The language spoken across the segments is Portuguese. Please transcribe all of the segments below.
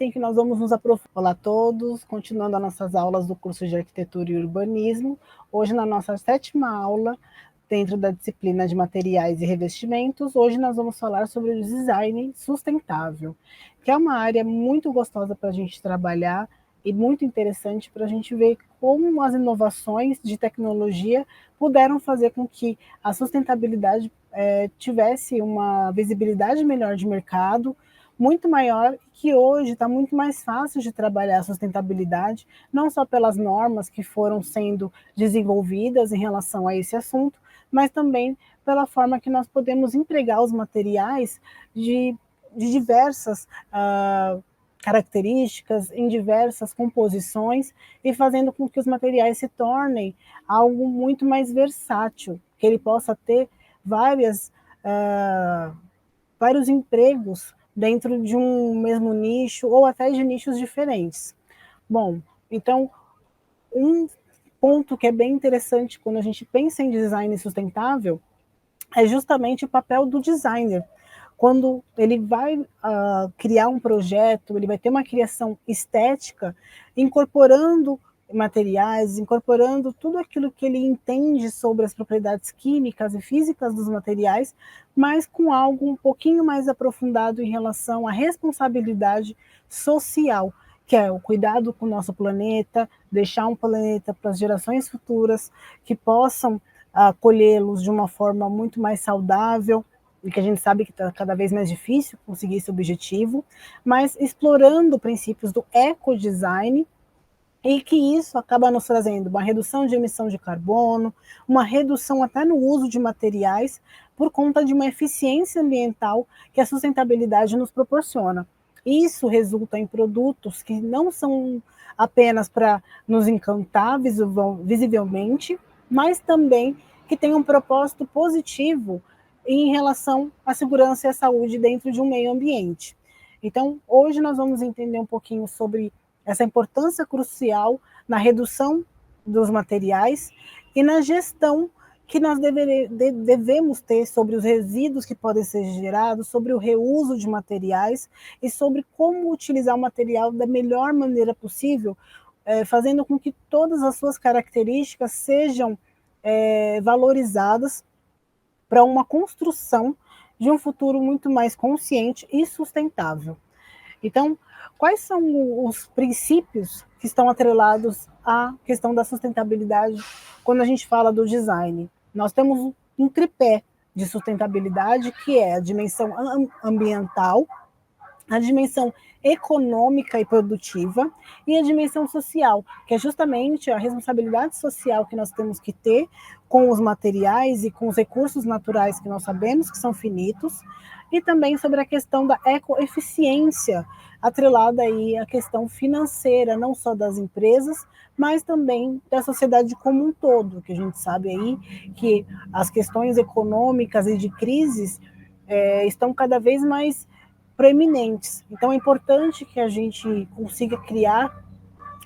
item que nós vamos nos aprofundar. Olá a todos, continuando as nossas aulas do curso de Arquitetura e Urbanismo, hoje na nossa 7ª aula, dentro da disciplina de Materiais e Revestimentos, hoje nós vamos falar sobre o design sustentável, que é uma área muito gostosa para a gente trabalhar e muito interessante para a gente ver como as inovações de tecnologia puderam fazer com que a sustentabilidade tivesse uma visibilidade melhor de mercado, muito maior, que hoje está muito mais fácil de trabalhar a sustentabilidade, não só pelas normas que foram sendo desenvolvidas em relação a esse assunto, mas também pela forma que nós podemos empregar os materiais de diversas características, em diversas composições, e fazendo com que os materiais se tornem algo muito mais versátil, que ele possa ter vários empregos dentro de um mesmo nicho, ou até de nichos diferentes. Bom, então, um ponto que é bem interessante quando a gente pensa em design sustentável é justamente o papel do designer. Quando ele vai criar um projeto, ele vai ter uma criação estética, incorporando materiais, incorporando tudo aquilo que ele entende sobre as propriedades químicas e físicas dos materiais, mas com algo um pouquinho mais aprofundado em relação à responsabilidade social, que é o cuidado com o nosso planeta, deixar um planeta para as gerações futuras que possam acolhê-los de uma forma muito mais saudável, e que a gente sabe que está cada vez mais difícil conseguir esse objetivo, mas explorando princípios do ecodesign, e que isso acaba nos trazendo uma redução de emissão de carbono, uma redução até no uso de materiais, por conta de uma eficiência ambiental que a sustentabilidade nos proporciona. Isso resulta em produtos que não são apenas para nos encantar visivelmente, mas também que tem um propósito positivo em relação à segurança e à saúde dentro de um meio ambiente. Então, hoje nós vamos entender um pouquinho sobre essa importância crucial na redução dos materiais e na gestão que nós devemos ter sobre os resíduos que podem ser gerados, sobre o reuso de materiais e sobre como utilizar o material da melhor maneira possível, fazendo com que todas as suas características sejam valorizadas para uma construção de um futuro muito mais consciente e sustentável. Então, quais são os princípios que estão atrelados à questão da sustentabilidade quando a gente fala do design? Nós temos um tripé de sustentabilidade, que é a dimensão ambiental, a dimensão econômica e produtiva e a dimensão social, que é justamente a responsabilidade social que nós temos que ter com os materiais e com os recursos naturais que nós sabemos que são finitos, e também sobre a questão da ecoeficiência, atrelada aí à questão financeira, não só das empresas, mas também da sociedade como um todo, que a gente sabe aí que as questões econômicas e de crises estão cada vez mais proeminentes. Então é importante que a gente consiga criar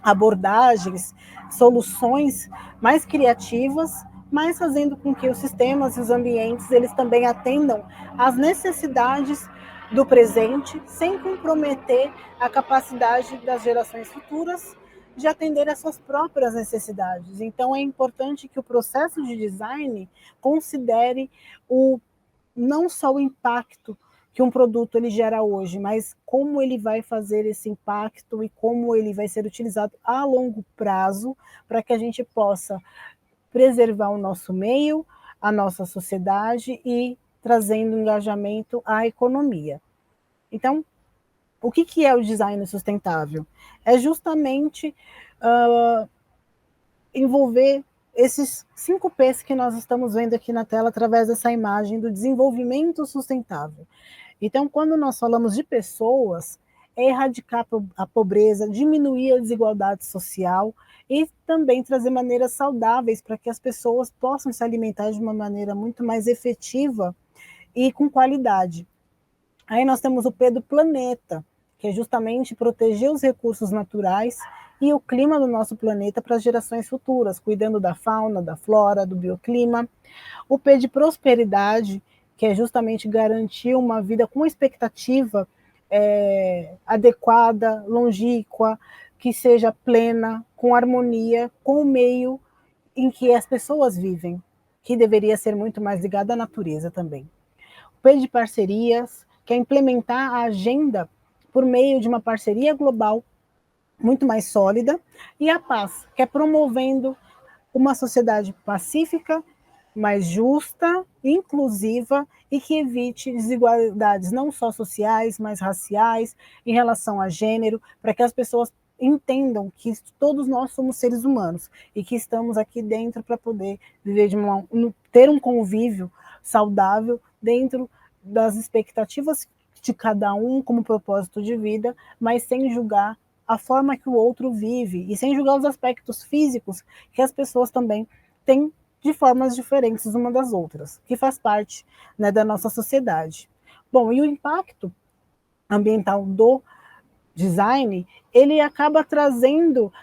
abordagens, soluções mais criativas, mas fazendo com que os sistemas e os ambientes eles também atendam às necessidades do presente, sem comprometer a capacidade das gerações futuras de atender às suas próprias necessidades. Então é importante que o processo de design considere não só o impacto que um produto ele gera hoje, mas como ele vai fazer esse impacto e como ele vai ser utilizado a longo prazo para que a gente possa preservar o nosso meio, a nossa sociedade e trazendo engajamento à economia. Então, o que é o design sustentável? É justamente envolver esses 5 P's que nós estamos vendo aqui na tela através dessa imagem do desenvolvimento sustentável. Então, quando nós falamos de pessoas, é erradicar a pobreza, diminuir a desigualdade social e também trazer maneiras saudáveis para que as pessoas possam se alimentar de uma maneira muito mais efetiva e com qualidade. Aí nós temos o P do planeta, que é justamente proteger os recursos naturais e o clima do nosso planeta para as gerações futuras, cuidando da fauna, da flora, do bioclima. O P de prosperidade, que é justamente garantir uma vida com expectativa adequada, longínqua, que seja plena, com harmonia, com o meio em que as pessoas vivem, que deveria ser muito mais ligada à natureza também. O P de parcerias, que é implementar a agenda por meio de uma parceria global muito mais sólida, e a paz, que é promovendo uma sociedade pacífica, mais justa, inclusiva e que evite desigualdades não só sociais, mas raciais, em relação a gênero, para que as pessoas entendam que todos nós somos seres humanos e que estamos aqui dentro para poder viver ter um convívio saudável dentro das expectativas de cada um como propósito de vida, mas sem julgar a forma que o outro vive e sem julgar os aspectos físicos que as pessoas também têm de formas diferentes uma das outras, que faz parte, né, da nossa sociedade. Bom, e o impacto ambiental do design, ele acaba trazendo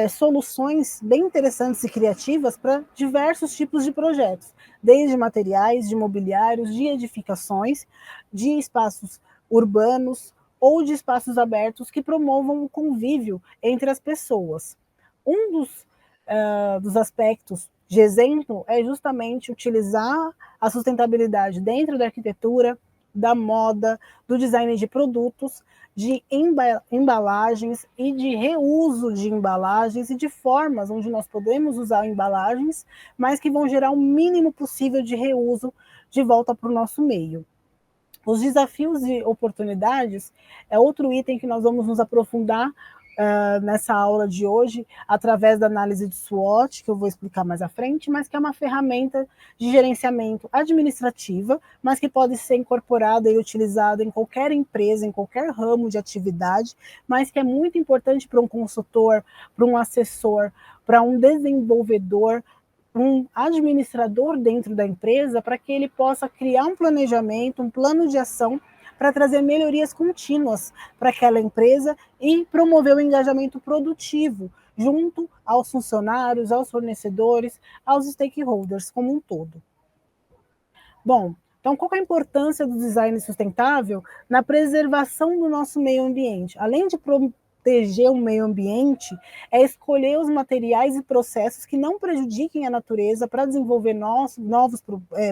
soluções bem interessantes e criativas para diversos tipos de projetos, desde materiais, de mobiliários, de edificações, de espaços urbanos ou de espaços abertos que promovam o convívio entre as pessoas. Um dos aspectos de exemplo é justamente utilizar a sustentabilidade dentro da arquitetura, da moda, do design de produtos, de embalagens e de reuso de embalagens e de formas onde nós podemos usar embalagens, mas que vão gerar o mínimo possível de reuso de volta para o nosso meio. Os desafios e oportunidades é outro item que nós vamos nos aprofundar nessa aula de hoje, através da análise de SWOT, que eu vou explicar mais à frente, mas que é uma ferramenta de gerenciamento administrativa, mas que pode ser incorporada e utilizada em qualquer empresa, em qualquer ramo de atividade, mas que é muito importante para um consultor, para um assessor, para um desenvolvedor, um administrador dentro da empresa, para que ele possa criar um planejamento, um plano de ação para trazer melhorias contínuas para aquela empresa e promover o engajamento produtivo junto aos funcionários, aos fornecedores, aos stakeholders como um todo. Bom, então qual é a importância do design sustentável na preservação do nosso meio ambiente? Além de proteger o meio ambiente, é escolher os materiais e processos que não prejudiquem a natureza para desenvolver novos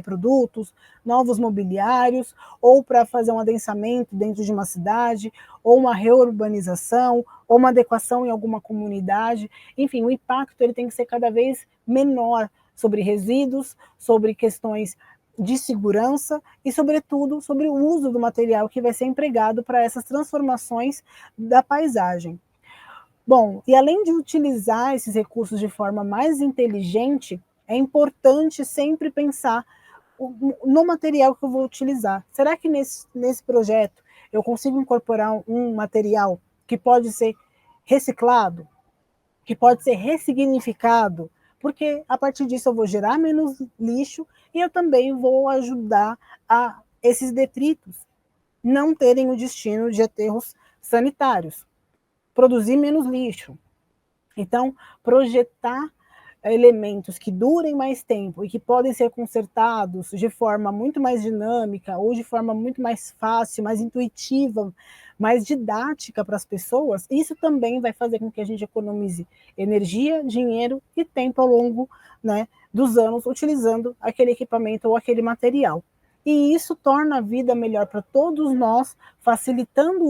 produtos, novos mobiliários, ou para fazer um adensamento dentro de uma cidade, ou uma reurbanização, ou uma adequação em alguma comunidade. Enfim, o impacto ele tem que ser cada vez menor sobre resíduos, sobre questões de segurança e, sobretudo, sobre o uso do material que vai ser empregado para essas transformações da paisagem. Bom, e além de utilizar esses recursos de forma mais inteligente, é importante sempre pensar no material que eu vou utilizar. Será que nesse projeto eu consigo incorporar um material que pode ser reciclado, que pode ser ressignificado? Porque a partir disso eu vou gerar menos lixo e eu também vou ajudar a esses detritos não terem o destino de aterros sanitários, produzir menos lixo. Então, projetar elementos que durem mais tempo e que podem ser consertados de forma muito mais dinâmica ou de forma muito mais fácil, mais intuitiva, mais didática para as pessoas, isso também vai fazer com que a gente economize energia, dinheiro e tempo ao longo, né, dos anos utilizando aquele equipamento ou aquele material. E isso torna a vida melhor para todos nós, facilitando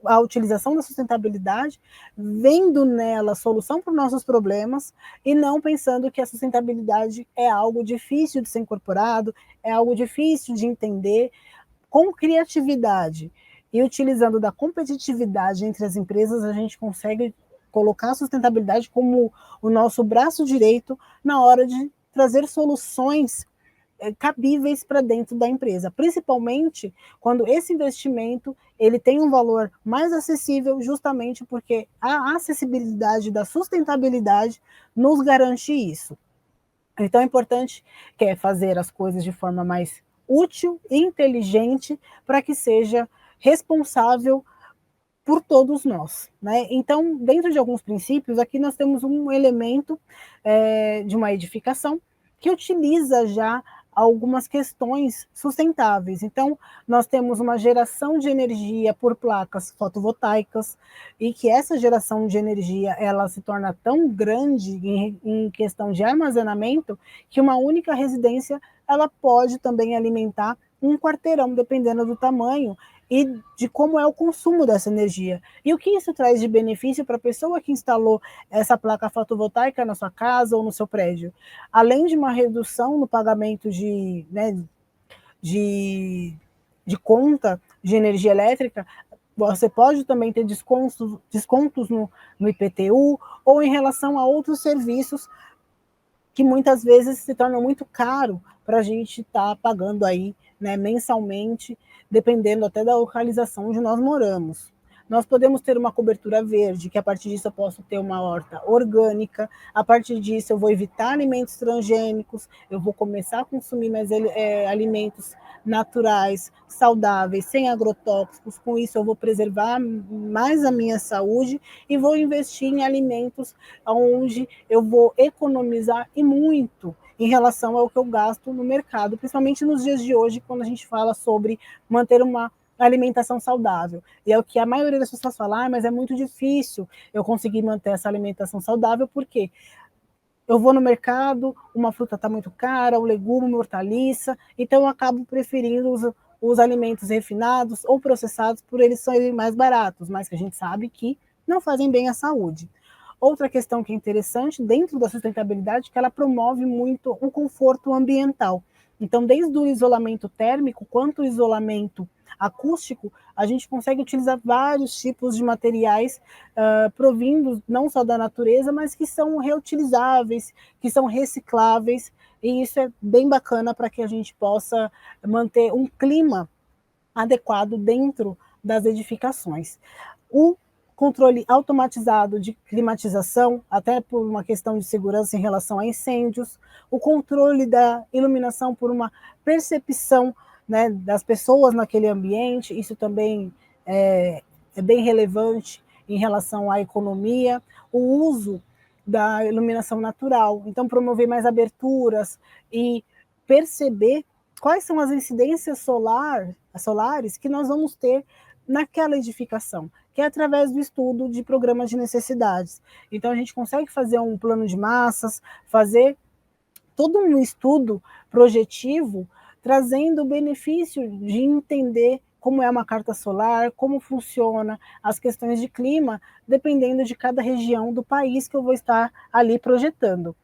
a utilização da sustentabilidade, vendo nela solução para os nossos problemas e não pensando que a sustentabilidade é algo difícil de ser incorporado, é algo difícil de entender. Com criatividade e utilizando da competitividade entre as empresas, a gente consegue colocar a sustentabilidade como o nosso braço direito na hora de trazer soluções cabíveis para dentro da empresa, principalmente quando esse investimento ele tem um valor mais acessível, justamente porque a acessibilidade da sustentabilidade nos garante isso. Então é importante fazer as coisas de forma mais útil e inteligente para que seja responsável por todos nós, né? Então, dentro de alguns princípios, aqui nós temos um elemento de uma edificação que utiliza já algumas questões sustentáveis. Então, nós temos uma geração de energia por placas fotovoltaicas, e que essa geração de energia ela se torna tão grande em questão de armazenamento, que uma única residência ela pode também alimentar um quarteirão, dependendo do tamanho e de como é o consumo dessa energia. E o que isso traz de benefício para a pessoa que instalou essa placa fotovoltaica na sua casa ou no seu prédio? Além de uma redução no pagamento de, de conta de energia elétrica, você pode também ter descontos no IPTU ou em relação a outros serviços que muitas vezes se tornam muito caro para a gente estar pagando aí, né, mensalmente, dependendo até da localização onde nós moramos. Nós podemos ter uma cobertura verde, que a partir disso eu posso ter uma horta orgânica, a partir disso eu vou evitar alimentos transgênicos, eu vou começar a consumir mais alimentos naturais, saudáveis, sem agrotóxicos, com isso eu vou preservar mais a minha saúde e vou investir em alimentos onde eu vou economizar e muito em relação ao que eu gasto no mercado, principalmente nos dias de hoje, quando a gente fala sobre manter uma alimentação saudável. E é o que a maioria das pessoas fala, mas é muito difícil eu conseguir manter essa alimentação saudável, porque eu vou no mercado, uma fruta está muito cara, o legume, uma hortaliça, então eu acabo preferindo os alimentos refinados ou processados por eles serem mais baratos, mas que a gente sabe que não fazem bem à saúde. Outra questão que é interessante dentro da sustentabilidade é que ela promove muito o conforto ambiental. Então, desde o isolamento térmico quanto o isolamento acústico, a gente consegue utilizar vários tipos de materiais provindos não só da natureza, mas que são reutilizáveis, que são recicláveis, e isso é bem bacana para que a gente possa manter um clima adequado dentro das edificações. O controle automatizado de climatização, até por uma questão de segurança em relação a incêndios, o controle da iluminação por uma percepção, né, das pessoas naquele ambiente, isso também é bem relevante em relação à economia, o uso da iluminação natural, então promover mais aberturas e perceber quais são as incidências solares que nós vamos ter naquela edificação, que é através do estudo de programas de necessidades. Então a gente consegue fazer um plano de massas, fazer todo um estudo projetivo, trazendo o benefício de entender como é uma carta solar, como funciona as questões de clima, dependendo de cada região do país que eu vou estar ali projetando.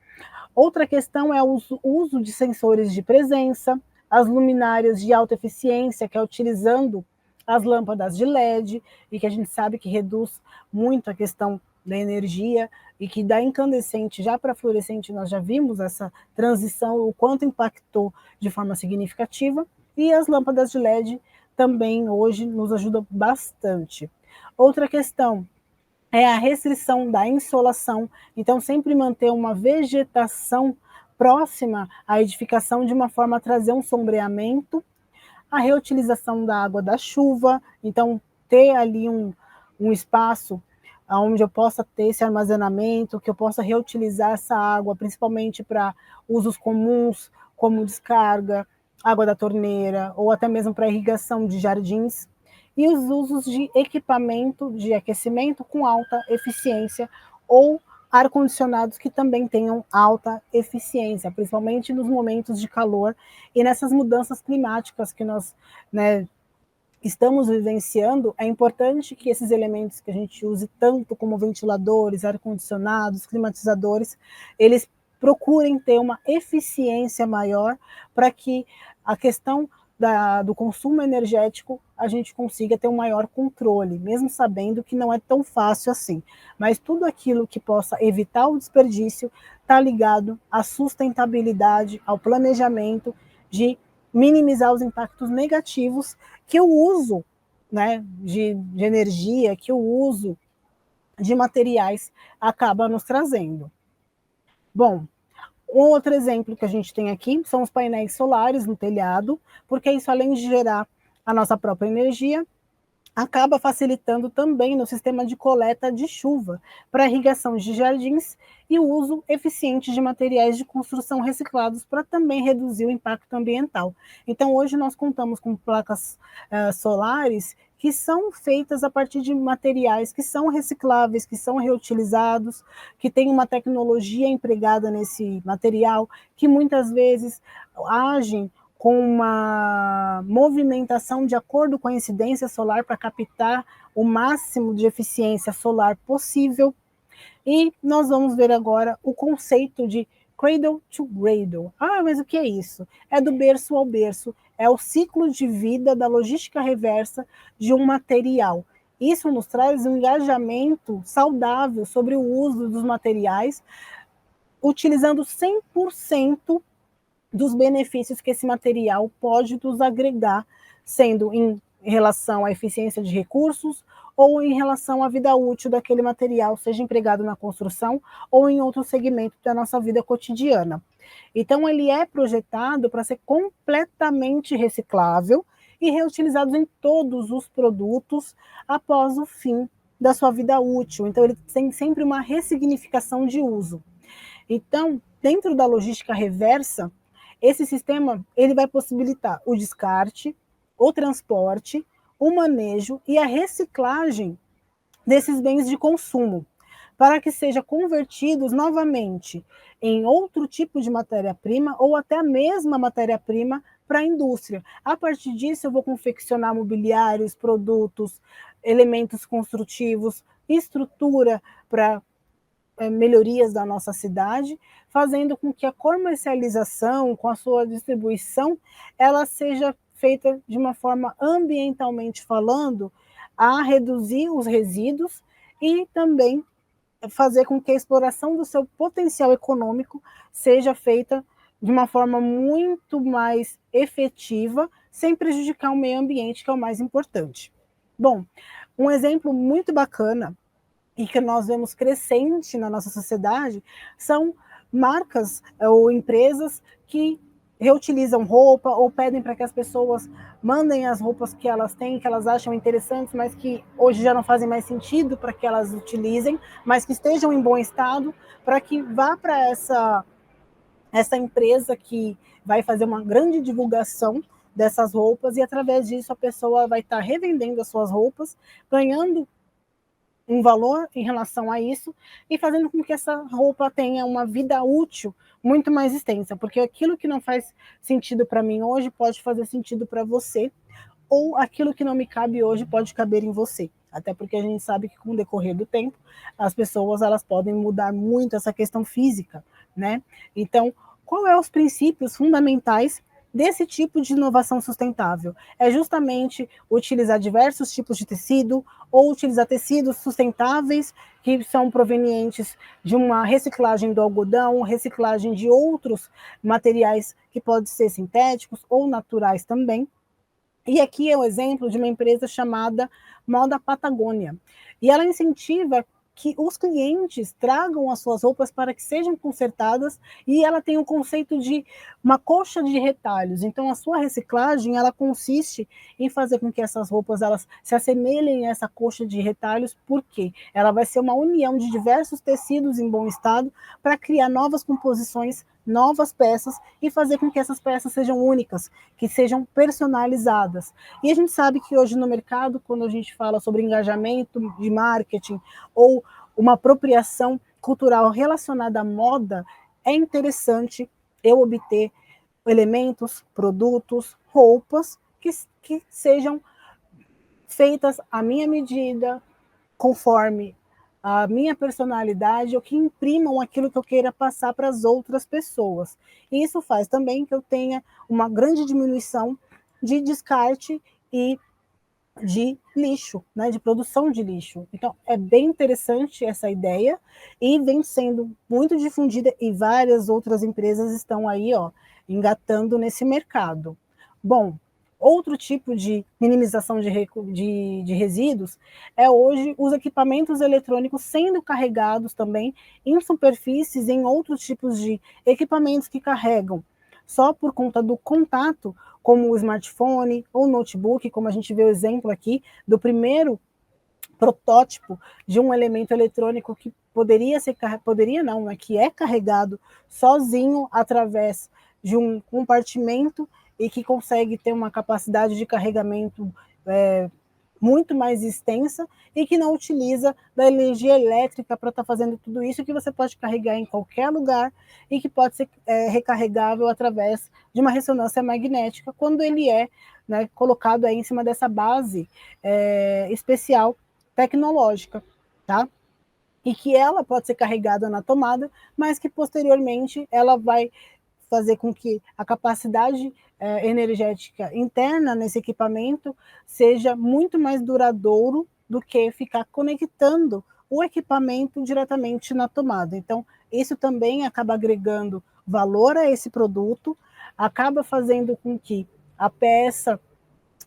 Outra questão é o uso de sensores de presença, as luminárias de alta eficiência, que é utilizando as lâmpadas de LED, e que a gente sabe que reduz muito a questão da energia, e que da incandescente já para fluorescente nós já vimos essa transição, o quanto impactou de forma significativa, e as lâmpadas de LED também hoje nos ajudam bastante. Outra questão é a restrição da insolação, então sempre manter uma vegetação próxima à edificação de uma forma a trazer um sombreamento, a reutilização da água da chuva, então ter ali um espaço onde eu possa ter esse armazenamento, que eu possa reutilizar essa água, principalmente para usos comuns, como descarga, água da torneira, ou até mesmo para irrigação de jardins, e os usos de equipamento de aquecimento com alta eficiência, ou ar-condicionados que também tenham alta eficiência, principalmente nos momentos de calor e nessas mudanças climáticas que nós, né, estamos vivenciando. É importante que esses elementos que a gente use tanto como ventiladores, ar-condicionados, climatizadores, eles procurem ter uma eficiência maior para que a questão do consumo energético a gente consiga ter um maior controle, mesmo sabendo que não é tão fácil assim. Mas tudo aquilo que possa evitar o desperdício está ligado à sustentabilidade, ao planejamento de minimizar os impactos negativos que o uso, né, de energia, que o uso de materiais acaba nos trazendo. Bom, um outro exemplo que a gente tem aqui são os painéis solares no telhado, porque isso, além de gerar a nossa própria energia, acaba facilitando também no sistema de coleta de chuva para irrigação de jardins e o uso eficiente de materiais de construção reciclados para também reduzir o impacto ambiental. Então, hoje nós contamos com placas solares que são feitas a partir de materiais que são recicláveis, que são reutilizados, que tem uma tecnologia empregada nesse material, que muitas vezes agem com uma movimentação de acordo com a incidência solar para captar o máximo de eficiência solar possível. E nós vamos ver agora o conceito de cradle to cradle. Ah, mas o que é isso? É do berço ao berço, é o ciclo de vida da logística reversa de um material. Isso nos traz um engajamento saudável sobre o uso dos materiais, utilizando 100% dos benefícios que esse material pode nos agregar, sendo em relação à eficiência de recursos ou em relação à vida útil daquele material, seja empregado na construção ou em outro segmento da nossa vida cotidiana. Então, ele é projetado para ser completamente reciclável e reutilizado em todos os produtos após o fim da sua vida útil. Então, ele tem sempre uma ressignificação de uso. Então, dentro da logística reversa, esse sistema ele vai possibilitar o descarte, o transporte, o manejo e a reciclagem desses bens de consumo, para que sejam convertidos novamente em outro tipo de matéria-prima ou até a mesma matéria-prima para a indústria. A partir disso, eu vou confeccionar mobiliários, produtos, elementos construtivos, estrutura para melhorias da nossa cidade, fazendo com que a comercialização, com a sua distribuição, ela seja feita de uma forma ambientalmente falando, a reduzir os resíduos e também fazer com que a exploração do seu potencial econômico seja feita de uma forma muito mais efetiva, sem prejudicar o meio ambiente, que é o mais importante. Bom, um exemplo muito bacana e que nós vemos crescente na nossa sociedade são marcas ou empresas que reutilizam roupa ou pedem para que as pessoas mandem as roupas que elas têm, que elas acham interessantes, mas que hoje já não fazem mais sentido para que elas utilizem, mas que estejam em bom estado, para que vá para essa empresa que vai fazer uma grande divulgação dessas roupas e através disso a pessoa vai estar revendendo as suas roupas, ganhando um valor em relação a isso e fazendo com que essa roupa tenha uma vida útil muito mais extensa, porque aquilo que não faz sentido para mim hoje pode fazer sentido para você, ou aquilo que não me cabe hoje pode caber em você. Até porque a gente sabe que com o decorrer do tempo, as pessoas elas podem mudar muito essa questão física, né? Então, qual é os princípios fundamentais desse tipo de inovação sustentável? É justamente utilizar diversos tipos de tecido ou utilizar tecidos sustentáveis que são provenientes de uma reciclagem do algodão, reciclagem de outros materiais que podem ser sintéticos ou naturais também. E aqui é o exemplo de uma empresa chamada Moda Patagônia. E ela incentiva que os clientes tragam as suas roupas para que sejam consertadas e ela tem o conceito de uma colcha de retalhos. Então a sua reciclagem, ela consiste em fazer com que essas roupas elas se assemelhem a essa colcha de retalhos, porque ela vai ser uma união de diversos tecidos em bom estado para criar novas composições, novas peças e fazer com que essas peças sejam únicas, que sejam personalizadas. E a gente sabe que hoje no mercado, quando a gente fala sobre engajamento de marketing ou uma apropriação cultural relacionada à moda, é interessante eu obter elementos, produtos, roupas que sejam feitas à minha medida, conforme a minha personalidade, ou que imprimam aquilo que eu queira passar para as outras pessoas. E isso faz também que eu tenha uma grande diminuição de descarte e de lixo, né, de produção de lixo. Então, é bem interessante essa ideia e vem sendo muito difundida e várias outras empresas estão aí, ó, engatando nesse mercado. Bom, outro tipo de minimização de resíduos é hoje os equipamentos eletrônicos sendo carregados também em superfícies, em outros tipos de equipamentos que carregam só por conta do contato, como o smartphone ou notebook, como a gente vê o exemplo aqui do primeiro protótipo de um elemento eletrônico que poderia não, né, que é carregado sozinho através de um compartimento e que consegue ter uma capacidade de carregamento muito mais extensa e que não utiliza da energia elétrica para estar fazendo tudo isso, que você pode carregar em qualquer lugar e que pode ser recarregável através de uma ressonância magnética, quando ele é, né, colocado aí em cima dessa base especial tecnológica, tá? E que ela pode ser carregada na tomada, mas que posteriormente ela vai fazer com que a capacidade energética interna nesse equipamento seja muito mais duradouro do que ficar conectando o equipamento diretamente na tomada. Então, isso também acaba agregando valor a esse produto, acaba fazendo com que a peça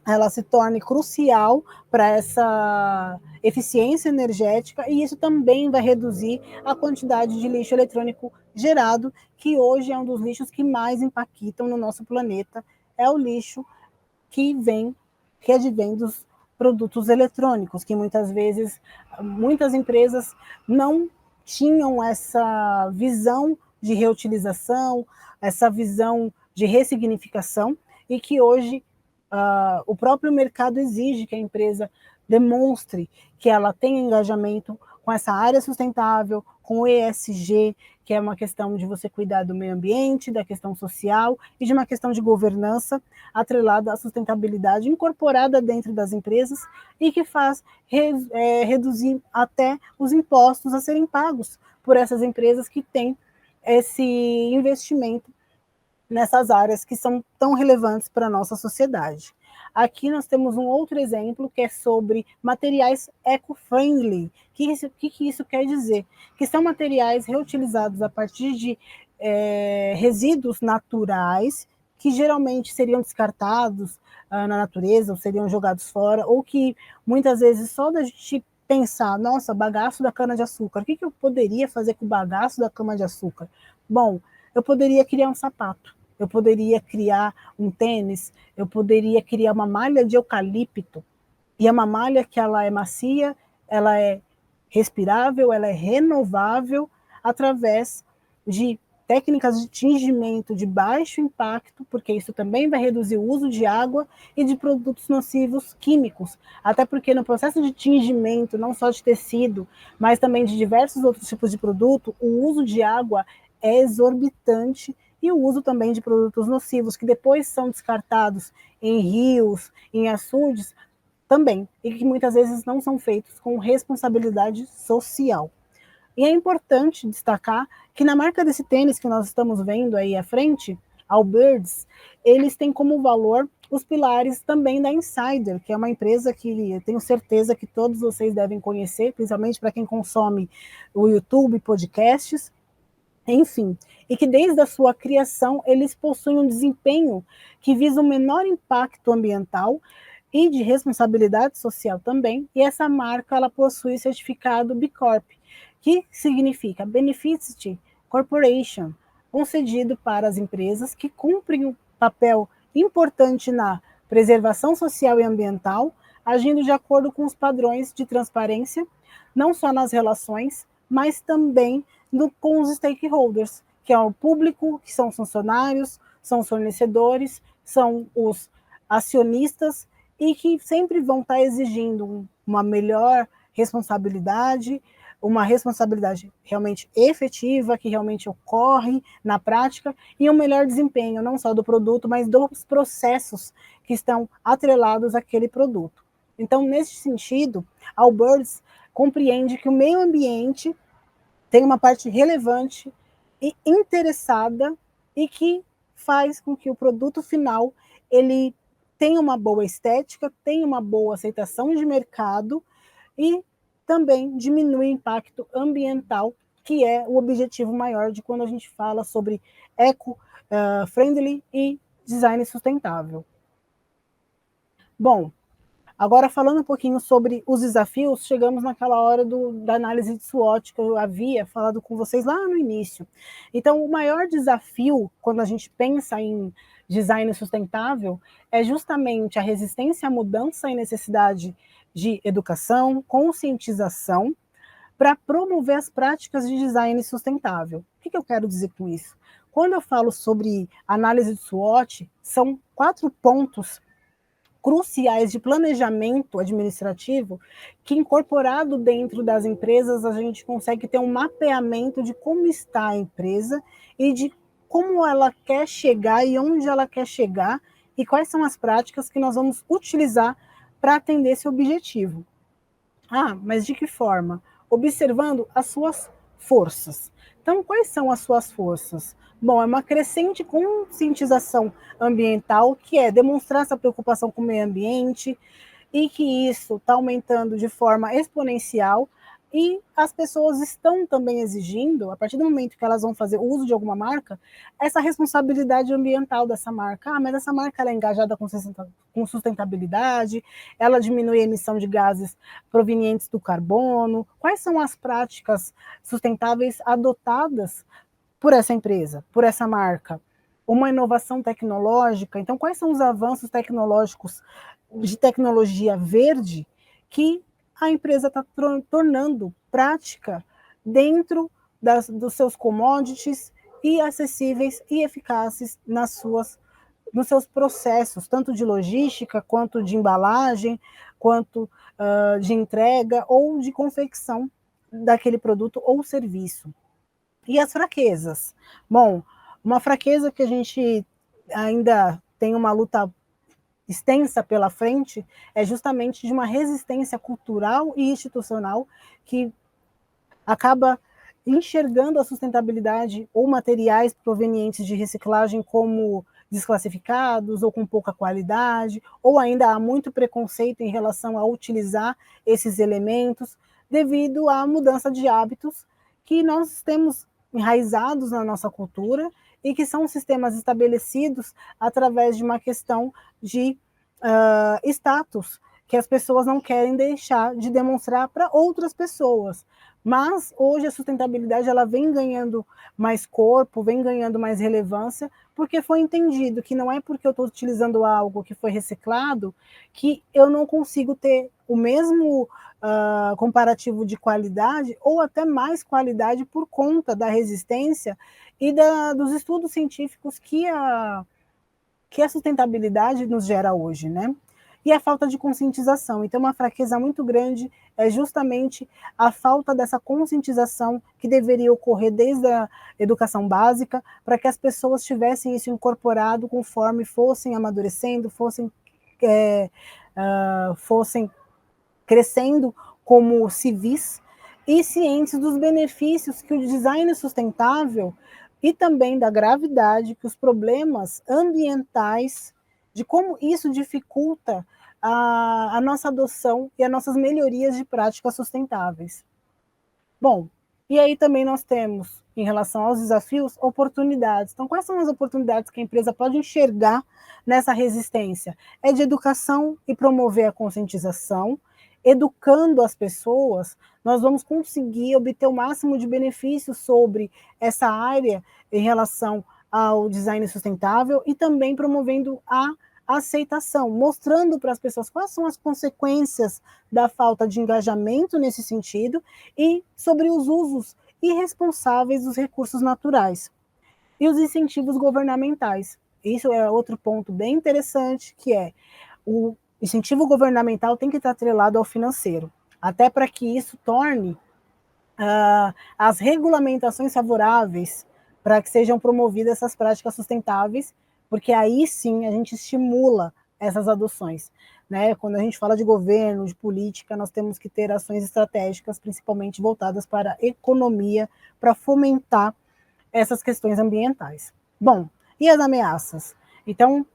ela se torne crucial para essa eficiência energética, e isso também vai reduzir a quantidade de lixo eletrônico gerado, que hoje é um dos lixos que mais impactam no nosso planeta, é o lixo que advém dos produtos eletrônicos, que muitas vezes, muitas empresas não tinham essa visão de reutilização, essa visão de ressignificação, e que hoje o próprio mercado exige que a empresa demonstre que ela tem engajamento com essa área sustentável, com o ESG, que é uma questão de você cuidar do meio ambiente, da questão social e de uma questão de governança atrelada à sustentabilidade incorporada dentro das empresas e que faz reduzir até os impostos a serem pagos por essas empresas que têm esse investimento nessas áreas que são tão relevantes para a nossa sociedade. Aqui nós temos um outro exemplo que é sobre materiais eco-friendly. O que isso quer dizer? Que são materiais reutilizados a partir de resíduos naturais que geralmente seriam descartados na natureza ou seriam jogados fora, ou que muitas vezes só da gente pensar, nossa, bagaço da cana-de-açúcar, o que eu poderia fazer com o bagaço da cana-de-açúcar? Bom, eu poderia criar um sapato, eu poderia criar um tênis, eu poderia criar uma malha de eucalipto, e é uma malha que ela é macia, ela é respirável, ela é renovável, através de técnicas de tingimento de baixo impacto, porque isso também vai reduzir o uso de água e de produtos nocivos químicos, até porque no processo de tingimento, não só de tecido, mas também de diversos outros tipos de produto, o uso de água é exorbitante, e o uso também de produtos nocivos, que depois são descartados em rios, em açudes, também, e que muitas vezes não são feitos com responsabilidade social. E é importante destacar que na marca desse tênis que nós estamos vendo aí à frente, Allbirds, eles têm como valor os pilares também da Insider, que é uma empresa que eu tenho certeza que todos vocês devem conhecer, principalmente para quem consome o YouTube, podcasts, enfim, e que desde a sua criação eles possuem um desempenho que visa um menor impacto ambiental e de responsabilidade social também, e essa marca ela possui certificado B Corp, que significa Benefit Corporation, concedido para as empresas que cumprem um papel importante na preservação social e ambiental, agindo de acordo com os padrões de transparência, não só nas relações, mas também com os stakeholders, que é o público, que são os funcionários, são os fornecedores, são os acionistas, e que sempre vão estar exigindo uma melhor responsabilidade, uma responsabilidade realmente efetiva, que realmente ocorre na prática, e um melhor desempenho, não só do produto, mas dos processos que estão atrelados àquele produto. Então, nesse sentido, a Allbirds compreende que o meio ambiente tem uma parte relevante e interessada e que faz com que o produto final ele tenha uma boa estética, tenha uma boa aceitação de mercado e também diminui o impacto ambiental, que é o objetivo maior de quando a gente fala sobre eco-friendly e design sustentável. Bom, Agora, falando um pouquinho sobre os desafios, chegamos naquela hora da análise de SWOT que eu havia falado com vocês lá no início. Então, o maior desafio, quando a gente pensa em design sustentável, é justamente a resistência à mudança e necessidade de educação, conscientização, para promover as práticas de design sustentável. O que eu quero dizer com isso? Quando eu falo sobre análise de SWOT, são 4 pontos cruciais de planejamento administrativo que, incorporado dentro das empresas, a gente consegue ter um mapeamento de como está a empresa e de como ela quer chegar e onde ela quer chegar e quais são as práticas que nós vamos utilizar para atender esse objetivo. Ah, mas de que forma? Observando as suas forças. Então, quais são as suas forças? Bom, é uma crescente conscientização ambiental, que é demonstrar essa preocupação com o meio ambiente, e que isso está aumentando de forma exponencial, e as pessoas estão também exigindo, a partir do momento que elas vão fazer uso de alguma marca, essa responsabilidade ambiental dessa marca. Ah, mas essa marca ela é engajada com sustentabilidade, ela diminui a emissão de gases provenientes do carbono. Quais são as práticas sustentáveis adotadas por essa empresa, por essa marca? Uma inovação tecnológica, então quais são os avanços tecnológicos de tecnologia verde que a empresa está tornando prática dentro dos seus commodities e acessíveis e eficazes nos seus processos, tanto de logística, quanto de embalagem, quanto de entrega ou de confecção daquele produto ou serviço. E as fraquezas? Bom, uma fraqueza que a gente ainda tem uma luta extensa pela frente é justamente de uma resistência cultural e institucional que acaba enxergando a sustentabilidade ou materiais provenientes de reciclagem como desclassificados ou com pouca qualidade, ou ainda há muito preconceito em relação a utilizar esses elementos devido à mudança de hábitos que nós temos enraizados na nossa cultura e que são sistemas estabelecidos através de uma questão de status que as pessoas não querem deixar de demonstrar para outras pessoas. Mas hoje a sustentabilidade ela vem ganhando mais corpo, vem ganhando mais relevância, porque foi entendido que não é porque eu estou utilizando algo que foi reciclado que eu não consigo ter o mesmo comparativo de qualidade ou até mais qualidade por conta da resistência e dos estudos científicos que a sustentabilidade nos gera hoje, né? E a falta de conscientização. Então, uma fraqueza muito grande é justamente a falta dessa conscientização que deveria ocorrer desde a educação básica, para que as pessoas tivessem isso incorporado conforme fossem amadurecendo, fossem crescendo como civis e cientes dos benefícios que o design sustentável e também da gravidade que os problemas ambientais, de como isso dificulta a nossa adoção e as nossas melhorias de práticas sustentáveis. Bom, e aí também nós temos, em relação aos desafios, oportunidades. Então, quais são as oportunidades que a empresa pode enxergar nessa resistência? É de educação e promover a conscientização. Educando as pessoas, nós vamos conseguir obter o máximo de benefícios sobre essa área em relação ao design sustentável e também promovendo a aceitação, mostrando para as pessoas quais são as consequências da falta de engajamento nesse sentido e sobre os usos irresponsáveis dos recursos naturais. E os incentivos governamentais. Isso é outro ponto bem interessante, que é o incentivo governamental tem que estar atrelado ao financeiro, até para que isso torne as regulamentações favoráveis para que sejam promovidas essas práticas sustentáveis, porque aí sim a gente estimula essas adoções. Né? Quando a gente fala de governo, de política, nós temos que ter ações estratégicas, principalmente voltadas para a economia, para fomentar essas questões ambientais. Bom, e as ameaças? Então,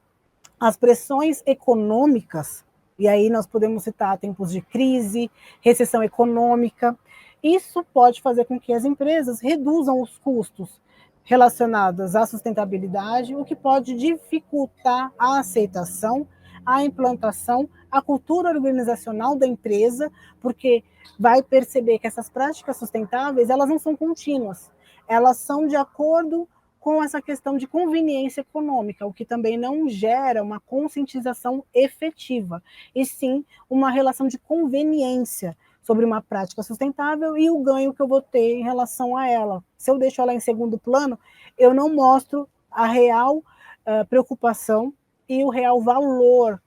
as pressões econômicas, e aí nós podemos citar tempos de crise, recessão econômica, isso pode fazer com que as empresas reduzam os custos relacionados à sustentabilidade, o que pode dificultar a aceitação, a implantação, a cultura organizacional da empresa, porque vai perceber que essas práticas sustentáveis, elas não são contínuas, elas são de acordo com essa questão de conveniência econômica, o que também não gera uma conscientização efetiva, e sim uma relação de conveniência sobre uma prática sustentável e o ganho que eu vou ter em relação a ela. Se eu deixo ela em segundo plano, eu não mostro a real preocupação e o real valor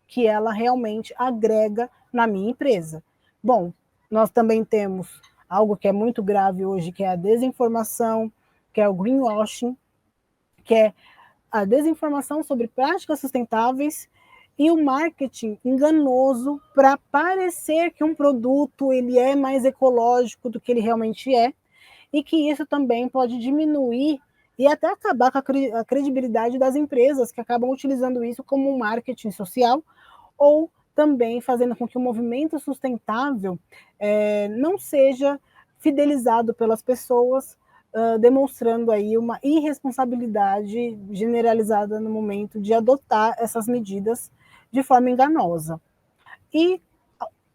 que ela realmente agrega na minha empresa. Bom, nós também temos algo que é muito grave hoje, que é a desinformação, que é o greenwashing, que é a desinformação sobre práticas sustentáveis e o marketing enganoso para parecer que um produto ele é mais ecológico do que ele realmente é, e que isso também pode diminuir e até acabar com a credibilidade das empresas que acabam utilizando isso como um marketing social, ou também fazendo com que o movimento sustentável não seja fidelizado pelas pessoas, demonstrando aí uma irresponsabilidade generalizada no momento de adotar essas medidas de forma enganosa. E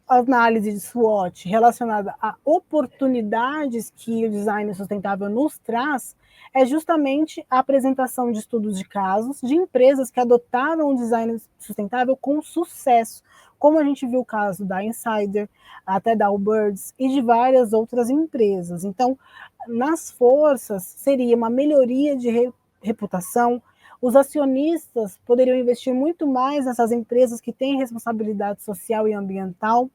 a análise de SWOT relacionada a oportunidades que o design sustentável nos traz é justamente a apresentação de estudos de casos de empresas que adotaram o design sustentável com sucesso, como a gente viu o caso da Insider, até da Allbirds e de várias outras empresas. Então, nas forças, seria uma melhoria de reputação, os acionistas poderiam investir muito mais nessas empresas que têm responsabilidade social e ambiental,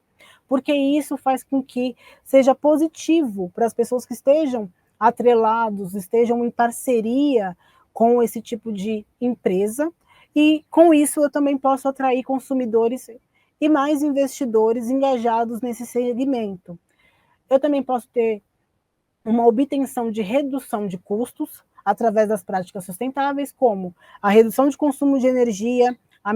porque isso faz com que seja positivo para as pessoas que estejam atrelados, estejam em parceria com esse tipo de empresa, e com isso eu também posso atrair consumidores e mais investidores engajados nesse segmento. Eu também posso ter uma obtenção de redução de custos através das práticas sustentáveis, como a redução de consumo de energia, a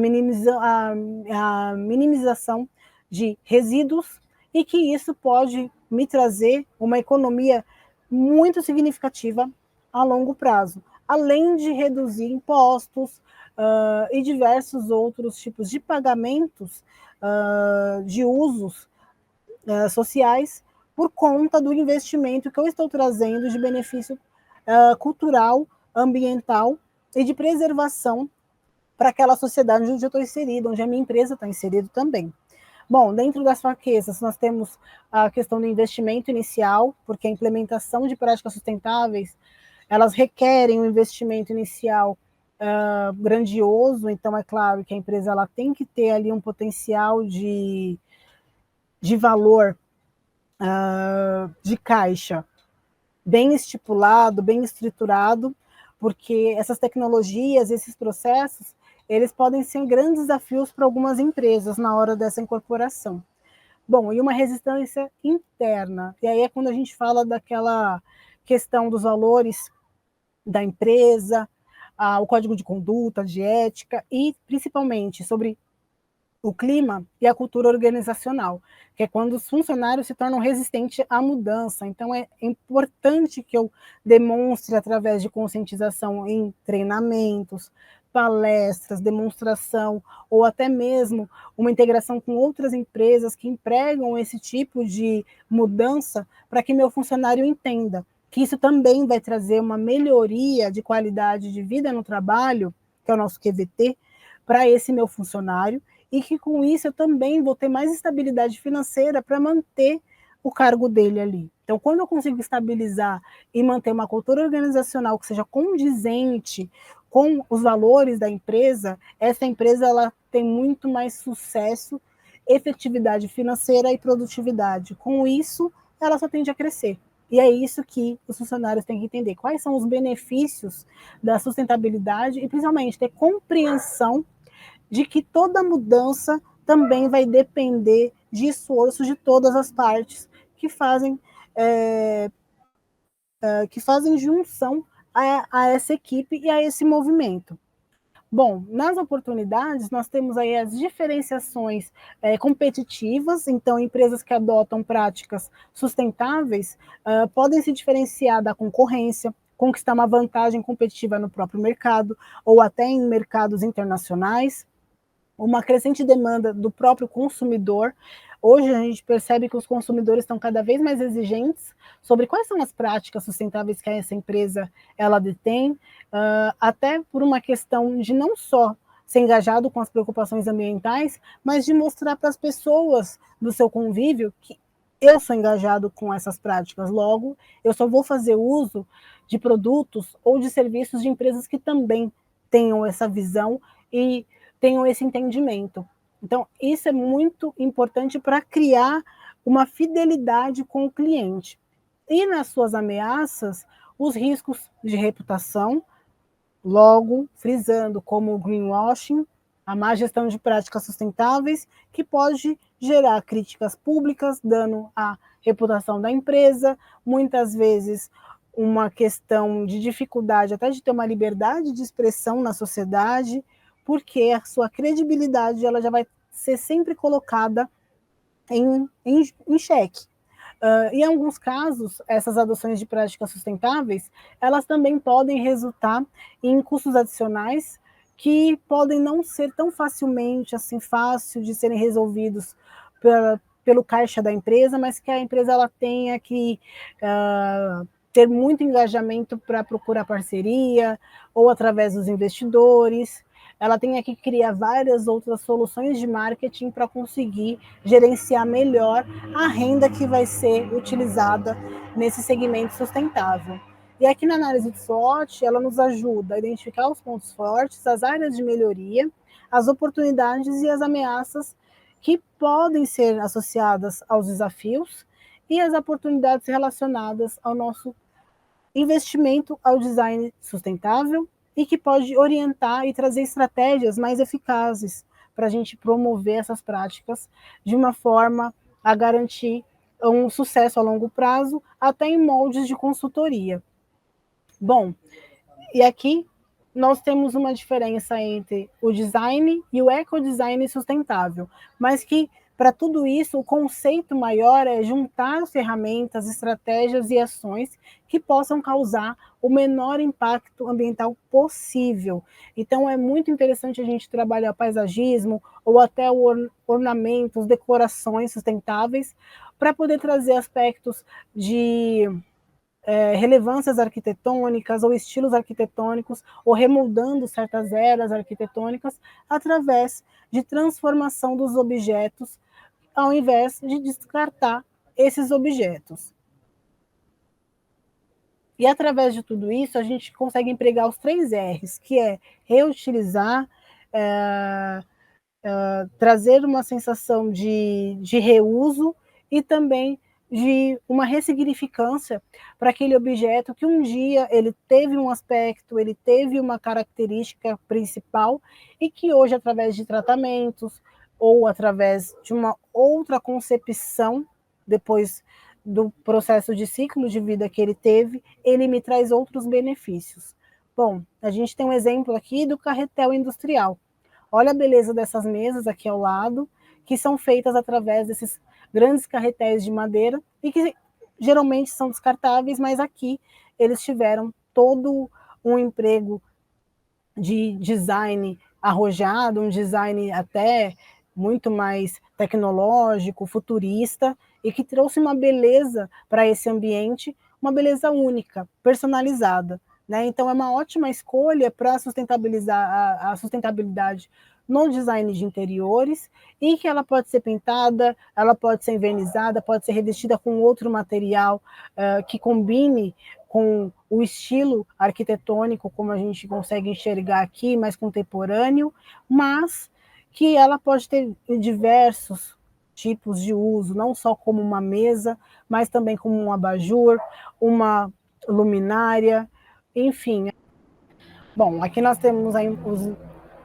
minimização de resíduos, e que isso pode me trazer uma economia muito significativa a longo prazo, além de reduzir impostos e diversos outros tipos de pagamentos de usos sociais por conta do investimento que eu estou trazendo de benefício cultural, ambiental e de preservação para aquela sociedade onde eu estou inserida, onde a minha empresa está inserida também. Bom, dentro das fraquezas, nós temos a questão do investimento inicial, porque a implementação de práticas sustentáveis, elas requerem um investimento inicial grandioso, então é claro que a empresa ela tem que ter ali um potencial de valor de caixa bem estipulado, bem estruturado, porque essas tecnologias, esses processos, eles podem ser grandes desafios para algumas empresas na hora dessa incorporação. Bom, e uma resistência interna, e aí é quando a gente fala daquela questão dos valores da empresa, o código de conduta, de ética, e principalmente sobre o clima e a cultura organizacional, que é quando os funcionários se tornam resistentes à mudança. Então, é importante que eu demonstre através de conscientização em treinamentos, palestras, demonstração, ou até mesmo uma integração com outras empresas que empregam esse tipo de mudança, para que meu funcionário entenda que isso também vai trazer uma melhoria de qualidade de vida no trabalho, que é o nosso QVT, para esse meu funcionário, e que com isso eu também vou ter mais estabilidade financeira para manter o cargo dele ali. Então, quando eu consigo estabilizar e manter uma cultura organizacional que seja condizente com os valores da empresa, essa empresa ela tem muito mais sucesso, efetividade financeira e produtividade. Com isso, ela só tende a crescer. E é isso que os funcionários têm que entender. Quais são os benefícios da sustentabilidade e, principalmente, ter compreensão de que toda mudança também vai depender de esforço de todas as partes que fazem junção a essa equipe e a esse movimento. Bom, nas oportunidades, nós temos aí as diferenciações competitivas, então empresas que adotam práticas sustentáveis podem se diferenciar da concorrência, conquistar uma vantagem competitiva no próprio mercado ou até em mercados internacionais. uma crescente demanda do próprio consumidor. Hoje a gente percebe que os consumidores estão cada vez mais exigentes sobre quais são as práticas sustentáveis que essa empresa ela detém, até por uma questão de não só ser engajado com as preocupações ambientais, mas de mostrar para as pessoas do seu convívio que eu sou engajado com essas práticas, logo eu só vou fazer uso de produtos ou de serviços de empresas que também tenham essa visão e tenham esse entendimento. Então, isso é muito importante para criar uma fidelidade com o cliente. E nas suas ameaças, os riscos de reputação, logo frisando como o greenwashing, a má gestão de práticas sustentáveis, que pode gerar críticas públicas, dando à reputação da empresa, muitas vezes uma questão de dificuldade até de ter uma liberdade de expressão na sociedade, porque a sua credibilidade ela já vai ser sempre colocada em xeque. Em alguns casos, essas adoções de práticas sustentáveis, elas também podem resultar em custos adicionais que podem não ser tão facilmente, assim, fácil de serem resolvidos pelo caixa da empresa, mas que a empresa ela tenha que ter muito engajamento para procurar parceria, ou através dos investidores, ela tem que criar várias outras soluções de marketing para conseguir gerenciar melhor a renda que vai ser utilizada nesse segmento sustentável. E aqui na análise de SWOT, ela nos ajuda a identificar os pontos fortes, as áreas de melhoria, as oportunidades e as ameaças que podem ser associadas aos desafios e as oportunidades relacionadas ao nosso investimento ao design sustentável e que pode orientar e trazer estratégias mais eficazes para a gente promover essas práticas de uma forma a garantir um sucesso a longo prazo, até em moldes de consultoria. Bom, e aqui nós temos uma diferença entre o design e o ecodesign sustentável, mas que para tudo isso o conceito maior é juntar ferramentas, estratégias e ações que possam causar o menor impacto ambiental possível. Então é muito interessante a gente trabalhar paisagismo ou até ornamentos, decorações sustentáveis para poder trazer aspectos de relevâncias arquitetônicas ou estilos arquitetônicos, ou remoldando certas eras arquitetônicas através de transformação dos objetos, ao invés de descartar esses objetos. E através de tudo isso, a gente consegue empregar os 3 R's, que é reutilizar, trazer uma sensação de reuso e também de uma ressignificância para aquele objeto que um dia ele teve um aspecto, ele teve uma característica principal e que hoje, através de tratamentos ou através de uma outra concepção, depois do processo de ciclo de vida que ele me traz outros benefícios. Bom, a gente tem um exemplo aqui do carretel industrial. Olha a beleza dessas mesas aqui ao lado, que são feitas através desses grandes carretéis de madeira e que geralmente são descartáveis, mas aqui eles tiveram todo um emprego de design arrojado, um design até muito mais tecnológico, futurista, e que trouxe uma beleza para esse ambiente, uma beleza única, personalizada. Né? Então é uma ótima escolha para sustentabilizar a sustentabilidade no design de interiores, e que ela pode ser pintada, ela pode ser envernizada, pode ser revestida com outro material que combine com o estilo arquitetônico, como a gente consegue enxergar aqui, mais contemporâneo, mas que ela pode ter diversos tipos de uso, não só como uma mesa, mas também como um abajur, uma luminária, enfim. Bom, aqui nós temos aí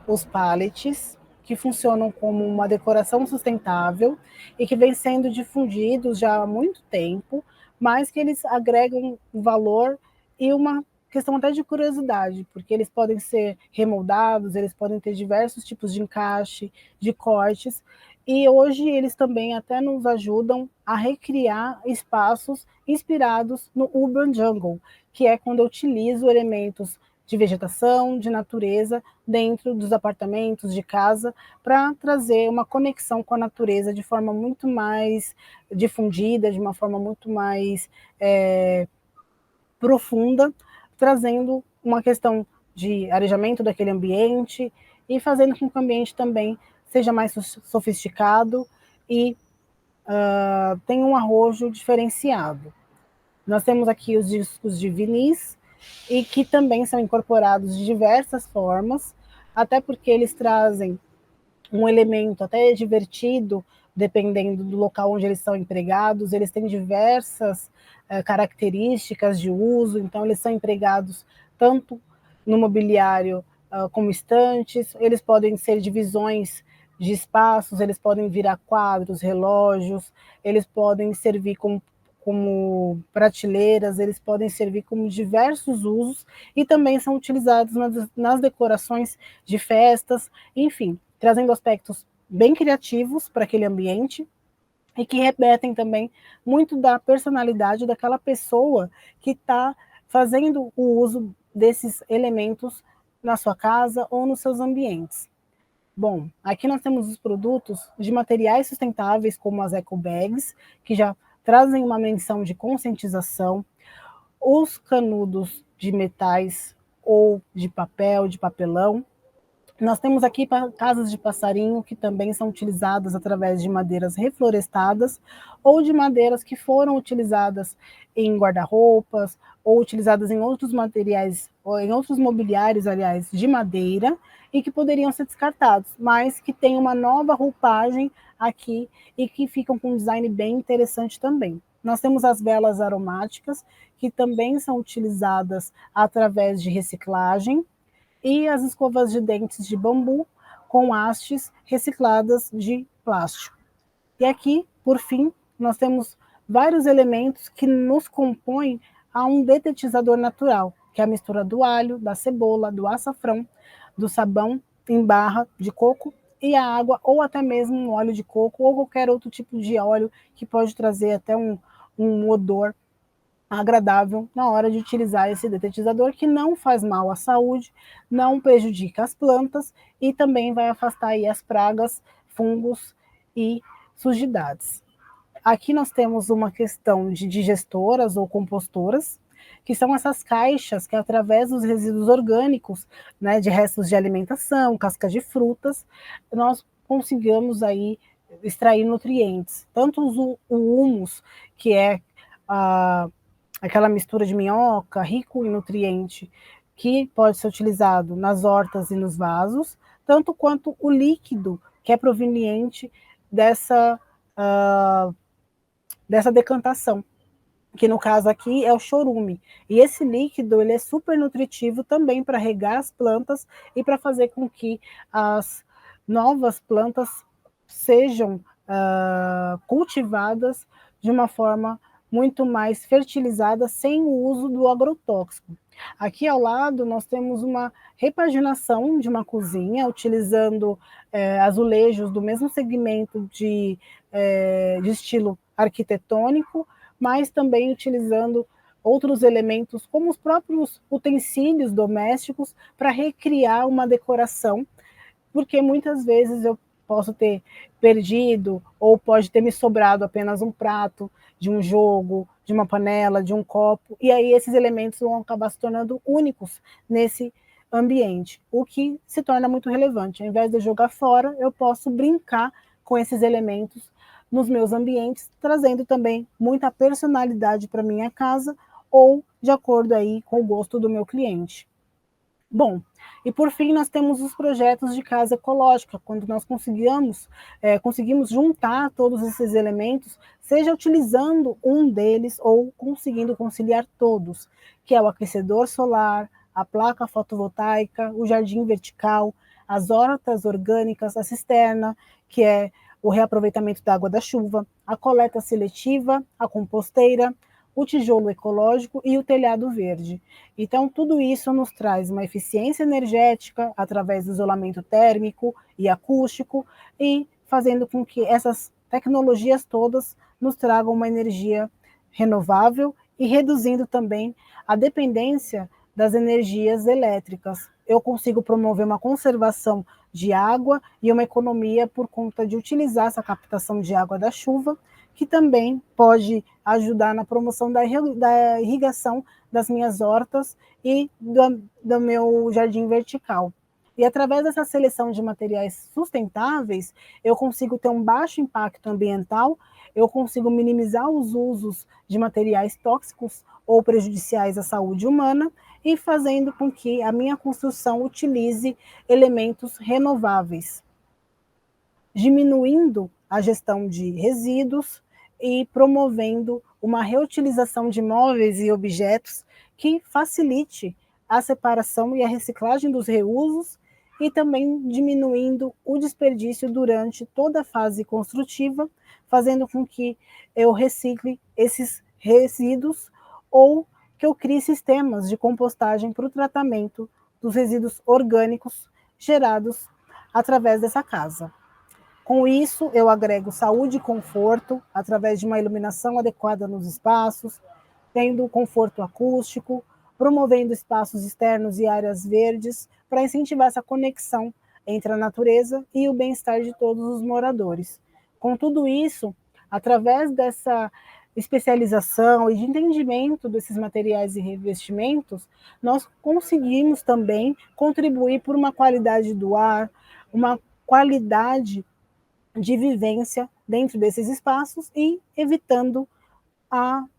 os pallets, que funcionam como uma decoração sustentável e que vem sendo difundidos já há muito tempo, mas que eles agregam valor e uma questão até de curiosidade, porque eles podem ser remoldados, eles podem ter diversos tipos de encaixe, de cortes, e hoje eles também até nos ajudam a recriar espaços inspirados no Urban Jungle, que é quando eu utilizo elementos de vegetação, de natureza, dentro dos apartamentos, de casa, para trazer uma conexão com a natureza de forma muito mais difundida, de uma forma muito mais profunda, trazendo uma questão de arejamento daquele ambiente e fazendo com que o ambiente também seja mais sofisticado e tenha um arrojo diferenciado. Nós temos aqui os discos de vinis, e que também são incorporados de diversas formas, até porque eles trazem um elemento até divertido, dependendo do local onde eles são empregados. Eles têm diversas características de uso, então eles são empregados tanto no mobiliário como estantes, eles podem ser divisões de espaços, eles podem virar quadros, relógios, eles podem servir como prateleiras, eles podem servir como diversos usos e também são utilizados nas decorações de festas, enfim, trazendo aspectos bem criativos para aquele ambiente e que remetem também muito da personalidade daquela pessoa que está fazendo o uso desses elementos na sua casa ou nos seus ambientes. Bom, aqui nós temos os produtos de materiais sustentáveis, como as eco bags, que já trazem uma menção de conscientização, os canudos de metais ou de papel, de papelão. Nós temos aqui casas de passarinho, que também são utilizadas através de madeiras reflorestadas ou de madeiras que foram utilizadas em guarda-roupas ou utilizadas em outros materiais, ou em outros mobiliários, aliás, de madeira, e que poderiam ser descartados, mas que têm uma nova roupagem aqui e que ficam com um design bem interessante também. Nós temos as velas aromáticas, que também são utilizadas através de reciclagem, e as escovas de dentes de bambu com hastes recicladas de plástico. E aqui, por fim, nós temos vários elementos que nos compõem a um detetizador natural, que é a mistura do alho, da cebola, do açafrão, do sabão em barra de coco e a água, ou até mesmo um óleo de coco, ou qualquer outro tipo de óleo que pode trazer até um odor agradável na hora de utilizar esse detetizador, que não faz mal à saúde, não prejudica as plantas e também vai afastar aí as pragas, fungos e sujidades. Aqui nós temos uma questão de digestoras ou compostoras, que são essas caixas que, através dos resíduos orgânicos, né, de restos de alimentação, casca de frutas, nós conseguimos aí extrair nutrientes, tanto o humus, que é aquela mistura de minhoca, rico em nutriente, que pode ser utilizado nas hortas e nos vasos, tanto quanto o líquido, que é proveniente dessa decantação, que no caso aqui é o chorume. E esse líquido, ele é super nutritivo também para regar as plantas e para fazer com que as novas plantas sejam cultivadas de uma forma muito mais fertilizada, sem o uso do agrotóxico. Aqui ao lado nós temos uma repaginação de uma cozinha, utilizando azulejos do mesmo segmento de estilo arquitetônico, mas também utilizando outros elementos, como os próprios utensílios domésticos, para recriar uma decoração, porque muitas vezes eu posso ter perdido, ou pode ter me sobrado apenas um prato de um jogo, de uma panela, de um copo, e aí esses elementos vão acabar se tornando únicos nesse ambiente, o que se torna muito relevante. Ao invés de eu jogar fora, eu posso brincar com esses elementos nos meus ambientes, trazendo também muita personalidade para minha casa, ou de acordo aí com o gosto do meu cliente. Bom, e por fim nós temos os projetos de casa ecológica, quando nós conseguimos juntar todos esses elementos, seja utilizando um deles ou conseguindo conciliar todos, que é o aquecedor solar, a placa fotovoltaica, o jardim vertical, as hortas orgânicas, a cisterna, que é o reaproveitamento da água da chuva, a coleta seletiva, a composteira, o tijolo ecológico e o telhado verde. Então, tudo isso nos traz uma eficiência energética através do isolamento térmico e acústico, e fazendo com que essas tecnologias todas nos tragam uma energia renovável e reduzindo também a dependência das energias elétricas. Eu consigo promover uma conservação de água e uma economia por conta de utilizar essa captação de água da chuva, que também pode ajudar na promoção da irrigação das minhas hortas e do meu jardim vertical. E através dessa seleção de materiais sustentáveis, eu consigo ter um baixo impacto ambiental, eu consigo minimizar os usos de materiais tóxicos ou prejudiciais à saúde humana e fazendo com que a minha construção utilize elementos renováveis, diminuindo a gestão de resíduos e promovendo uma reutilização de móveis e objetos que facilite a separação e a reciclagem dos reusos e também diminuindo o desperdício durante toda a fase construtiva, fazendo com que eu recicle esses resíduos ou que eu crie sistemas de compostagem para o tratamento dos resíduos orgânicos gerados através dessa casa. Com isso, eu agrego saúde e conforto através de uma iluminação adequada nos espaços, tendo conforto acústico, promovendo espaços externos e áreas verdes para incentivar essa conexão entre a natureza e o bem-estar de todos os moradores. Com tudo isso, através dessa especialização e de entendimento desses materiais e revestimentos, nós conseguimos também contribuir por uma qualidade do ar, uma qualidade de vivência dentro desses espaços e evitando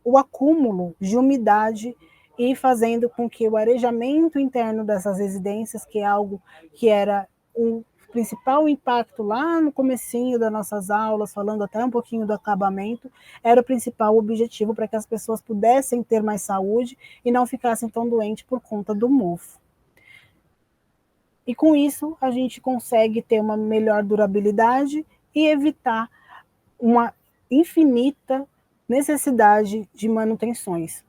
o acúmulo de umidade e fazendo com que o arejamento interno dessas residências, que é algo que era o principal impacto lá no comecinho das nossas aulas, falando até um pouquinho do acabamento, era o principal objetivo para que as pessoas pudessem ter mais saúde e não ficassem tão doentes por conta do mofo. E com isso, a gente consegue ter uma melhor durabilidade e evitar uma infinita necessidade de manutenções.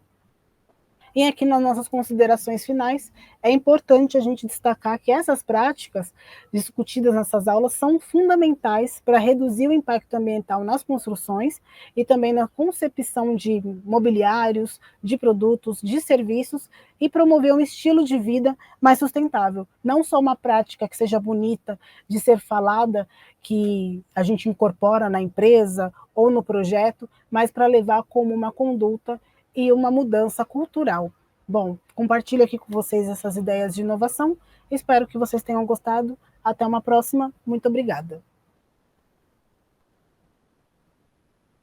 E aqui nas nossas considerações finais, é importante a gente destacar que essas práticas discutidas nessas aulas são fundamentais para reduzir o impacto ambiental nas construções e também na concepção de mobiliários, de produtos, de serviços e promover um estilo de vida mais sustentável. Não só uma prática que seja bonita de ser falada, que a gente incorpora na empresa ou no projeto, mas para levar como uma conduta e uma mudança cultural. Bom, compartilho aqui com vocês essas ideias de inovação. Espero que vocês tenham gostado. Até uma próxima. Muito obrigada.